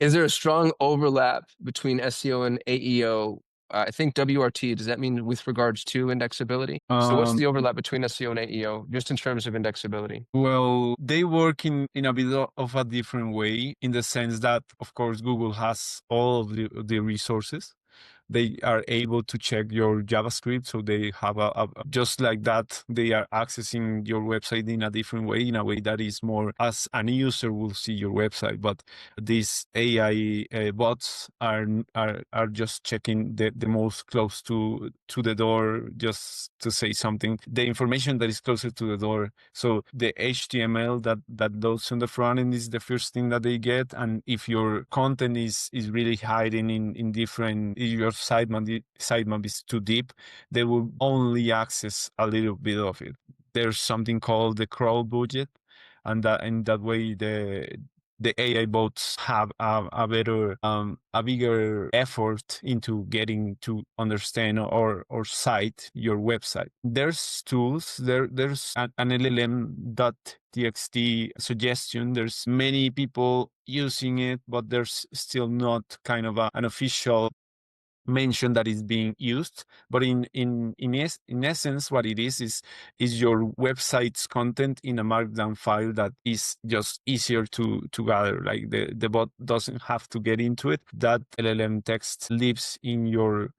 Is there a strong overlap between SEO and AEO? I think WRT, does that mean with regards to indexability? So what's Um, the overlap between SEO and AEO, just in terms of indexability? well, they work in a bit of a different way in the sense that, of course, Google has all of the resources. They are able to check your JavaScript. So they have just like that, they are accessing your website in a different way, in a way that is more as an user will see your website. But these AI bots are just checking the most close to the door, just to say something, the information that is closer to the door. So the HTML that loads on the front end is the first thing that they get. And if your content is really hiding in different, if your sitemap is too deep, they will only access a little bit of it. There's something called the crawl budget, and that in that way the AI bots have a better, a bigger effort into getting to understand or cite your website. There's tools, there's an LLM.txt suggestion. There's many people using it, but there's still not kind of an official mention that is being used. But in essence, what it is your website's content in a markdown file that is just easier to gather. Like the bot doesn't have to get into it. That LLM text lives in your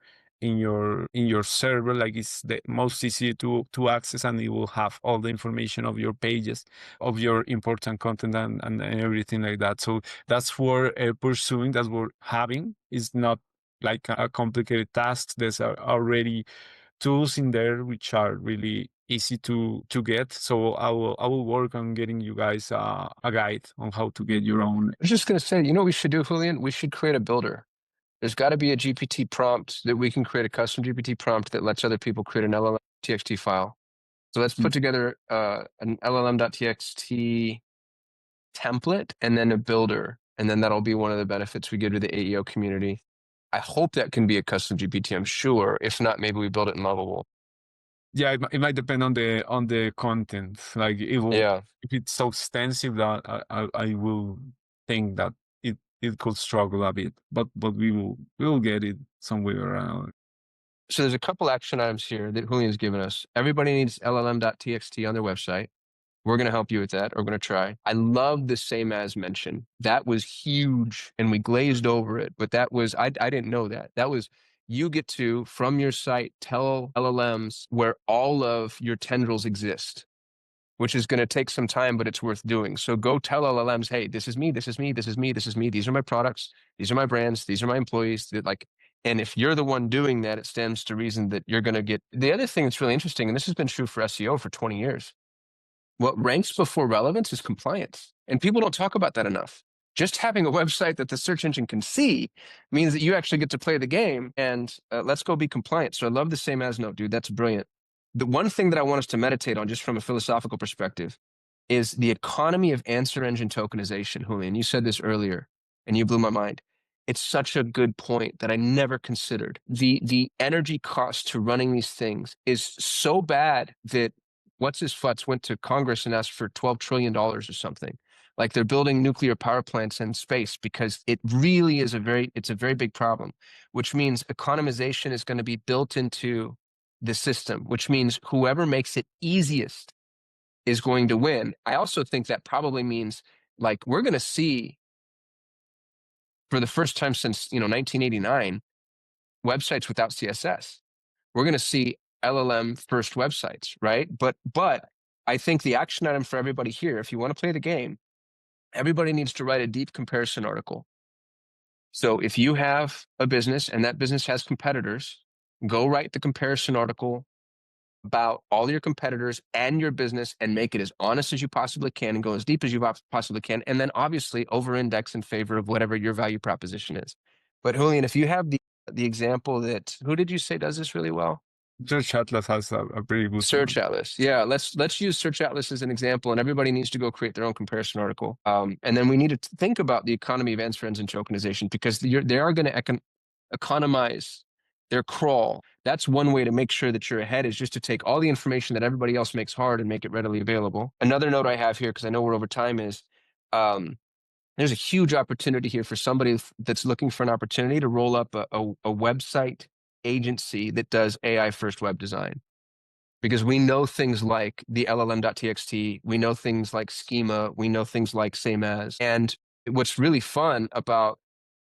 server, like it's the most easy to access, and it will have all the information of your pages, of your important content, and everything like that. So that's what pursuing, that's what having is not like a complicated task. There's already tools in there which are really easy to get. So I will work on getting you guys a guide on how to get your own. I was just going to say, you know what we should do, Julian? We should create a builder. There's got to be a GPT prompt that we can create, a custom GPT prompt that lets other people create an LLM.txt file. So let's put together an LLM.txt template and then a builder. And then that'll be one of the benefits we give to the AEO community. I hope that can be a custom GPT, I'm sure. If not, maybe we build it in Lovable. Yeah, it might depend on the content. Like it will, Yeah. if it's so extensive that I will think that it could struggle a bit, but we will get it somewhere around. So there's a couple action items here that Julian's given us. Everybody needs LLM.txt on their website. We're going to help you with that. We're going to try. I love the same as mentioned. That was huge and we glazed over it, but that was, I didn't know that. That was, you get to, from your site, tell LLMs where all of your tendrils exist, which is going to take some time, but it's worth doing. So go tell LLMs, hey, this is me, this is me, this is me, this is me. These are my products. These are my brands. These are my employees. Like, and if you're the one doing that, it stands to reason that you're going to get. The other thing that's really interesting, and this has been true for SEO for 20 years, what ranks before relevance is compliance. And people don't talk about that enough. Just having a website that the search engine can see means that you actually get to play the game, and let's go be compliant. So I love the same as note, dude. That's brilliant. The one thing that I want us to meditate on, just from a philosophical perspective, is the economy of answer engine tokenization. Julian, you said this earlier, and you blew my mind. It's such a good point that I never considered. The energy cost to running these things is so bad that what's his futz went to Congress and asked for $12 trillion or something. Like they're building nuclear power plants in space because it really is it's a very big problem, which means economization is going to be built into the system, which means whoever makes it easiest is going to win. I also think that probably means like we're going to see for the first time since 1989 websites without CSS. We're going to see LLM first websites, right? But I think the action item for everybody here, if you want to play the game, everybody needs to write a deep comparison article. So if you have a business and that business has competitors, go write the comparison article about all your competitors and your business and make it as honest as you possibly can and go as deep as you possibly can. And then obviously over-index in favor of whatever your value proposition is. But Julian, if you have the example that, who did you say does this really well? Search Atlas has a pretty good Search one. Atlas. Yeah, let's use Search Atlas as an example, and everybody needs to go create their own comparison article. And then we need to think about the economy of answer engine tokenization because they are going to economize their crawl. That's one way to make sure that you're ahead, is just to take all the information that everybody else makes hard and make it readily available. Another note I have here, because I know we're over time, is There's a huge opportunity here for somebody that's looking for an opportunity to roll up a website agency that does AI first web design. Because we know things like the LLM.txt, we know things like schema, we know things like same as. And what's really fun about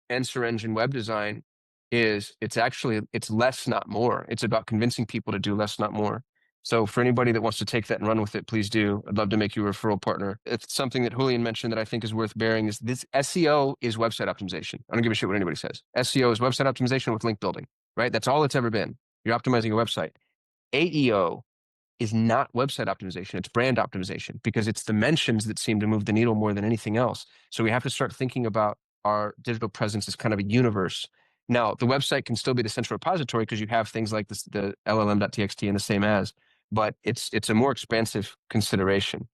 answer engine web design is it's less, not more. It's about convincing people to do less, not more. So for anybody that wants to take that and run with it, please do. I'd love to make you a referral partner. It's something that Julian mentioned that I think is worth bearing is this SEO is website optimization. I don't give a shit what anybody says. SEO is website optimization with link building, right? That's all it's ever been. You're optimizing a website. AEO is not website optimization, it's brand optimization because it's the mentions that seem to move the needle more than anything else. So we have to start thinking about our digital presence as kind of a universe. Now, the website can still be the central repository because you have things like this, the LLM.txt and the same as, but it's a more expansive consideration.